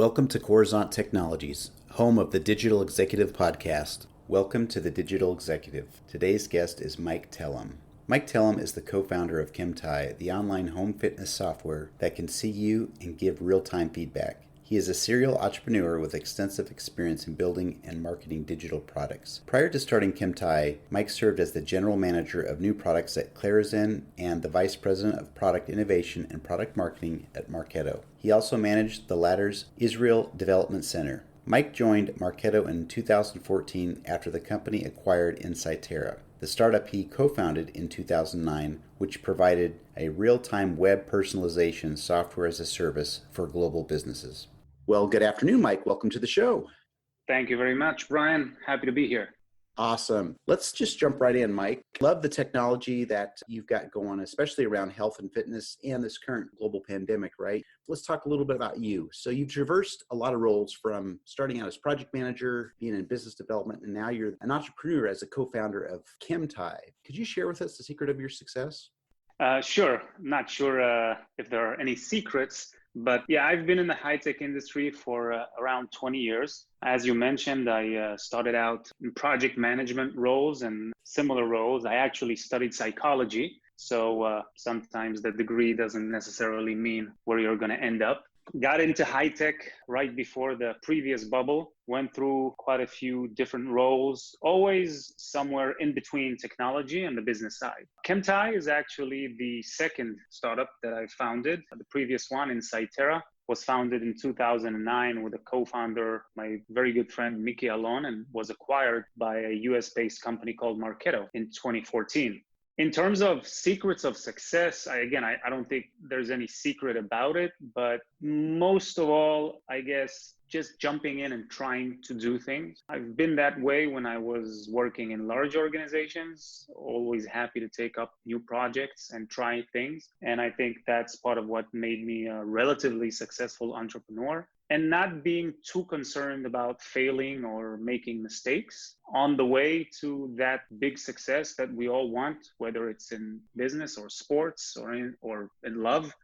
Welcome to Coruzant Technologies, home of the Digital Executive Podcast. Welcome to the Digital Executive. Today's guest is Mike Telem. Mike Telem is the co-founder of Chemtai, the online home fitness software that can see you and give real-time feedback. He is a serial entrepreneur with extensive experience in building and marketing digital products. Prior to starting Chemtai, Mike served as the general manager of new products at Coruzant and the vice president of product innovation and product marketing at Marketo. He also managed the latter's Israel Development Center. Mike joined Marketo in 2014 after the company acquired Insightera, the startup he co-founded in 2009, which provided a real-time web personalization software as a service for global businesses. Well, good afternoon, Mike. Welcome to the show. Thank you very much, Brian. Happy to be here. Awesome. Let's just jump right in, Mike. Love the technology that you've got going, especially around health and fitness and this current global pandemic, right? Let's talk a little bit about you. So you've traversed a lot of roles from starting out as project manager, being in business development, and now you're an entrepreneur as a co-founder of Chemtai. Could you share with us the secret of your success? Sure. Not sure if there are any secrets, but yeah, I've been in the high-tech industry for around 20 years. As you mentioned, I started out in project management roles and similar roles. I actually studied psychology, so sometimes the degree doesn't necessarily mean where you're going to end up. Got into high-tech right before the previous bubble, went through quite a few different roles, always somewhere in between technology and the business side. Chemtai is actually the second startup that I founded. The previous one, Insightera, was founded in 2009 with a co-founder, my very good friend, Mickey Alon, and was acquired by a US-based company called Marketo in 2014. In terms of secrets of success, I don't think there's any secret about it, but most of all, I guess, just jumping in and trying to do things. I've been that way when I was working in large organizations, always happy to take up new projects and try things. And I think that's part of what made me a relatively successful entrepreneur. And not being too concerned about failing or making mistakes on the way to that big success that we all want, whether it's in business or sports or in love.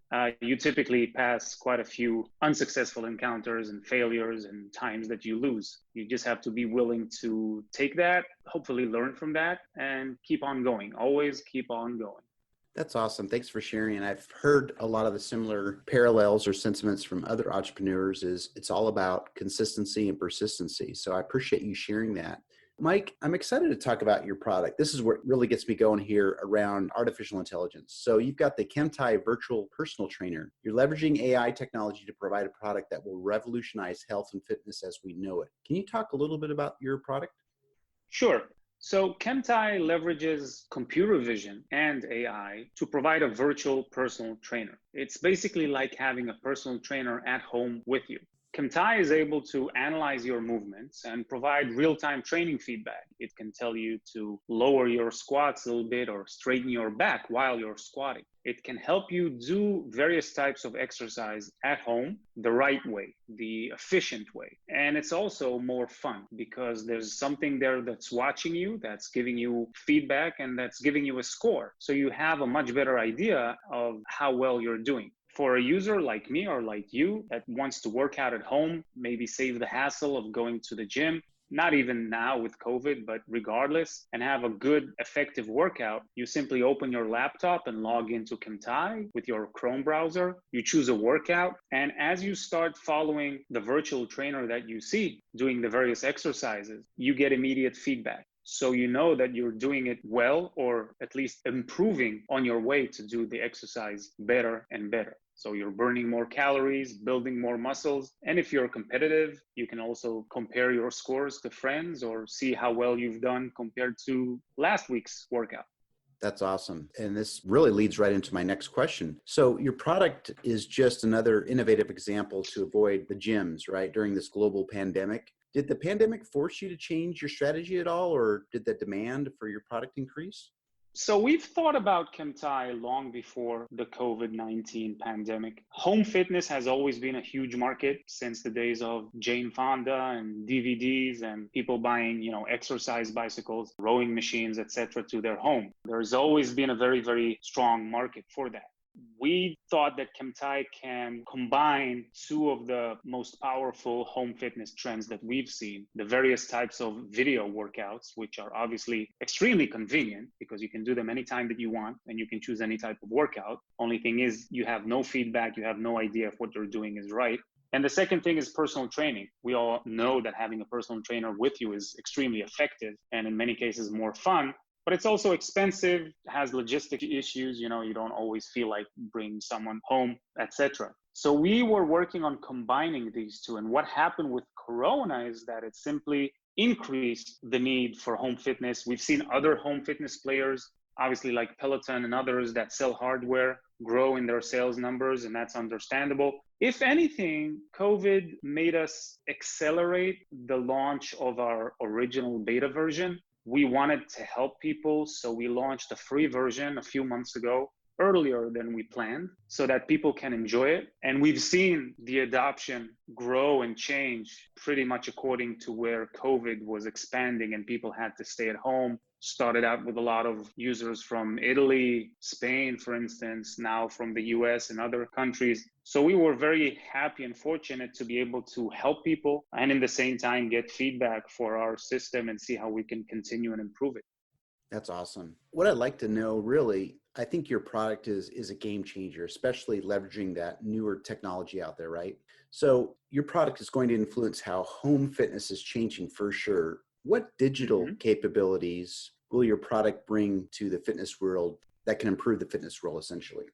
You typically pass quite a few unsuccessful encounters and failures and times that you lose. You just have to be willing to take that, hopefully learn from that, and keep on going. Always keep on going. That's awesome. Thanks for sharing. And I've heard a lot of the similar parallels or sentiments from other entrepreneurs is it's all about consistency and persistency. So I appreciate you sharing that. Mike, I'm excited to talk about your product. This is what really gets me going here around artificial intelligence. So you've got the Chemtai virtual personal trainer. You're leveraging AI technology to provide a product that will revolutionize health and fitness as we know it. Can you talk a little bit about your product? Sure. So Chemtai leverages computer vision and AI to provide a virtual personal trainer. It's basically like having a personal trainer at home with you. Chemtai is able to analyze your movements and provide real-time training feedback. It can tell you to lower your squats a little bit or straighten your back while you're squatting. It can help you do various types of exercise at home the right way, the efficient way. And it's also more fun because there's something there that's watching you, that's giving you feedback, and that's giving you a score. So you have a much better idea of how well you're doing. For a user like me or like you that wants to work out at home, maybe save the hassle of going to the gym, not even now with COVID, but regardless, and have a good, effective workout, you simply open your laptop and log into Chemtai with your Chrome browser. You choose a workout, and as you start following the virtual trainer that you see doing the various exercises, you get immediate feedback. So you know that you're doing it well, or at least improving on your way to do the exercise better and better. So you're burning more calories, building more muscles. And if you're competitive, you can also compare your scores to friends or see how well you've done compared to last week's workout. That's awesome. And this really leads right into my next question. So your product is just another innovative example to avoid the gyms, right, during this global pandemic. Did the pandemic force you to change your strategy at all, or did the demand for your product increase? So we've thought about Chemtai long before the COVID-19 pandemic. Home fitness has always been a huge market since the days of Jane Fonda and DVDs and people buying, exercise bicycles, rowing machines, etc. to their home. There's always been a very, very strong market for that. we thought that Kemtai can combine two of the most powerful home fitness trends that we've seen, the various types of video workouts, which are obviously extremely convenient because you can do them anytime that you want and you can choose any type of workout. Only thing is you have no feedback, you have no idea if what you're doing is right. And the second thing is personal training. We all know that having a personal trainer with you is extremely effective and in many cases more fun, but it's also expensive, has logistic issues. You don't always feel like bringing someone home, etc. So we were working on combining these two. And what happened with Corona is that it simply increased the need for home fitness. We've seen other home fitness players, obviously like Peloton and others that sell hardware, grow in their sales numbers, and that's understandable. If anything, COVID made us accelerate the launch of our original beta version. We wanted to help people, so we launched a free version a few months ago, earlier than we planned, so that people can enjoy it. And we've seen the adoption grow and change pretty much according to where COVID was expanding and people had to stay at home. Started out with a lot of users from Italy, Spain, for instance, now from the US and other countries. So we were very happy and fortunate to be able to help people and in the same time get feedback for our system and see how we can continue and improve it. That's awesome. What I'd like to know, really, I think your product is a game changer, especially leveraging that newer technology out there, right? So your product is going to influence how home fitness is changing for sure. What digital capabilities will your product bring to the fitness world that can improve the fitness world essentially?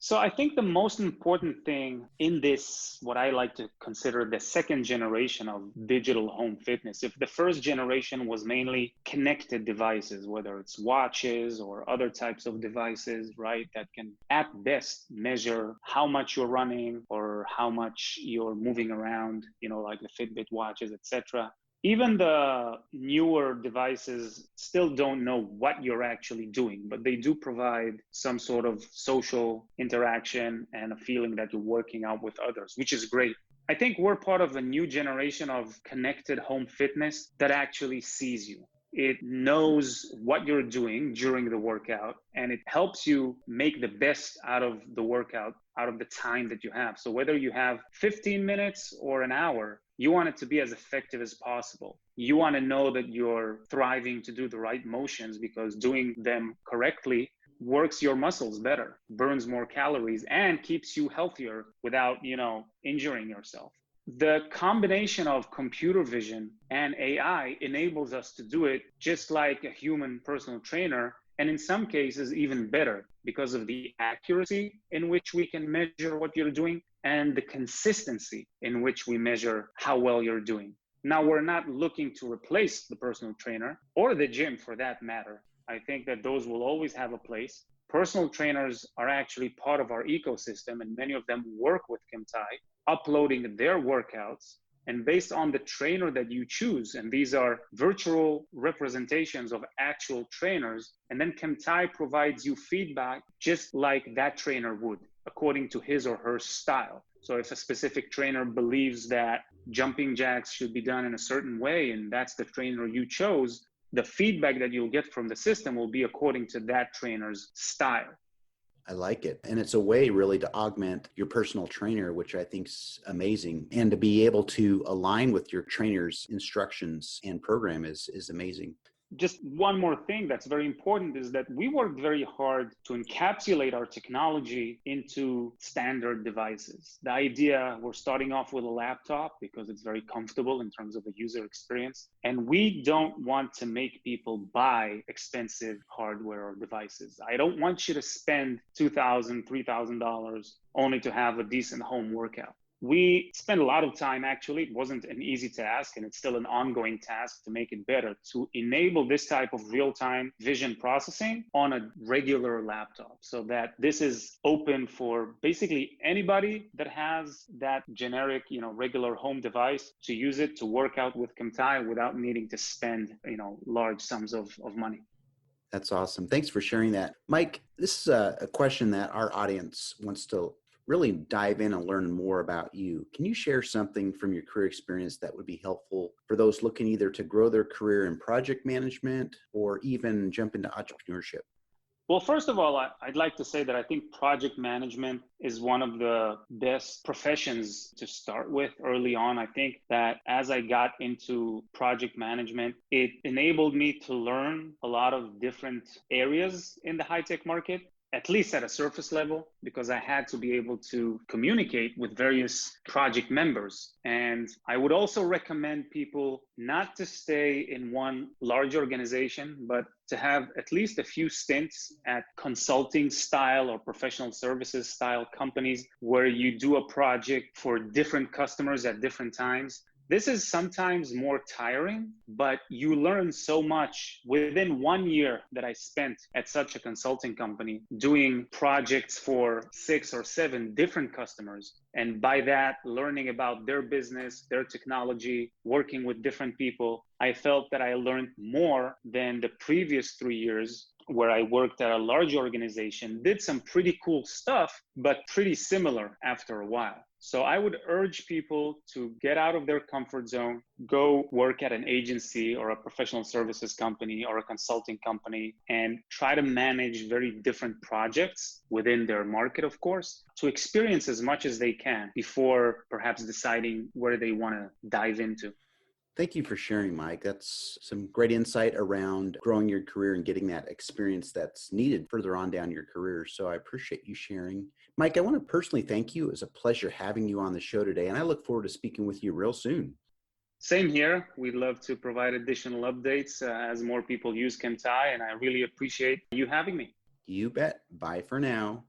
So I think the most important thing in this, what I like to consider the second generation of digital home fitness, if the first generation was mainly connected devices, whether it's watches or other types of devices, right, that can at best measure how much you're running or how much you're moving around, like the Fitbit watches, etc. Even the newer devices still don't know what you're actually doing, but they do provide some sort of social interaction and a feeling that you're working out with others, which is great. I think we're part of a new generation of connected home fitness that actually sees you. It knows what you're doing during the workout, and it helps you make the best out of the workout, out of the time that you have. So whether you have 15 minutes or an hour, you want it to be as effective as possible. You want to know that you're thriving to do the right motions because doing them correctly works your muscles better, burns more calories, and keeps you healthier without, injuring yourself. The combination of computer vision and AI enables us to do it just like a human personal trainer, and in some cases even better because of the accuracy in which we can measure what you're doing and the consistency in which we measure how well you're doing. Now, we're not looking to replace the personal trainer or the gym for that matter. I think that those will always have a place. Personal trainers are actually part of our ecosystem, and many of them work with Kemtai, uploading their workouts. And based on the trainer that you choose, and these are virtual representations of actual trainers, and then Kemtai provides you feedback just like that trainer would, according to his or her style. So if a specific trainer believes that jumping jacks should be done in a certain way, and that's the trainer you chose, the feedback that you'll get from the system will be according to that trainer's style. I like it. And it's a way really to augment your personal trainer, which I think is amazing. And to be able to align with your trainer's instructions and program is amazing. Just one more thing that's very important is that we worked very hard to encapsulate our technology into standard devices. The idea, we're starting off with a laptop because it's very comfortable in terms of the user experience. And we don't want to make people buy expensive hardware or devices. I don't want you to spend $2,000, $3,000 only to have a decent home workout. We spent a lot of time, actually, it wasn't an easy task, and it's still an ongoing task to make it better, to enable this type of real-time vision processing on a regular laptop so that this is open for basically anybody that has that generic, regular home device to use it to work out with Kemtai without needing to spend, large sums of money. That's awesome. Thanks for sharing that. Mike, this is a question that our audience wants to really dive in and learn more about you. Can you share something from your career experience that would be helpful for those looking either to grow their career in project management or even jump into entrepreneurship? Well, first of all, I'd like to say that I think project management is one of the best professions to start with early on. I think that as I got into project management, it enabled me to learn a lot of different areas in the high tech market, at least at a surface level, because I had to be able to communicate with various project members. And I would also recommend people not to stay in one large organization, but to have at least a few stints at consulting style or professional services style companies where you do a project for different customers at different times. This is sometimes more tiring, but you learn so much within 1 year that I spent at such a consulting company doing projects for 6 or 7 different customers. And by that, learning about their business, their technology, working with different people, I felt that I learned more than the previous 3 years where I worked at a large organization, did some pretty cool stuff, but pretty similar after a while. So I would urge people to get out of their comfort zone, go work at an agency or a professional services company or a consulting company, and try to manage very different projects within their market, of course, to experience as much as they can before perhaps deciding where they want to dive into. Thank you for sharing, Mike. That's some great insight around growing your career and getting that experience that's needed further on down your career. So I appreciate you sharing. Mike, I want to personally thank you. It was a pleasure having you on the show today, and I look forward to speaking with you real soon. Same here. We'd love to provide additional updates as more people use Chemtai, and I really appreciate you having me. You bet. Bye for now.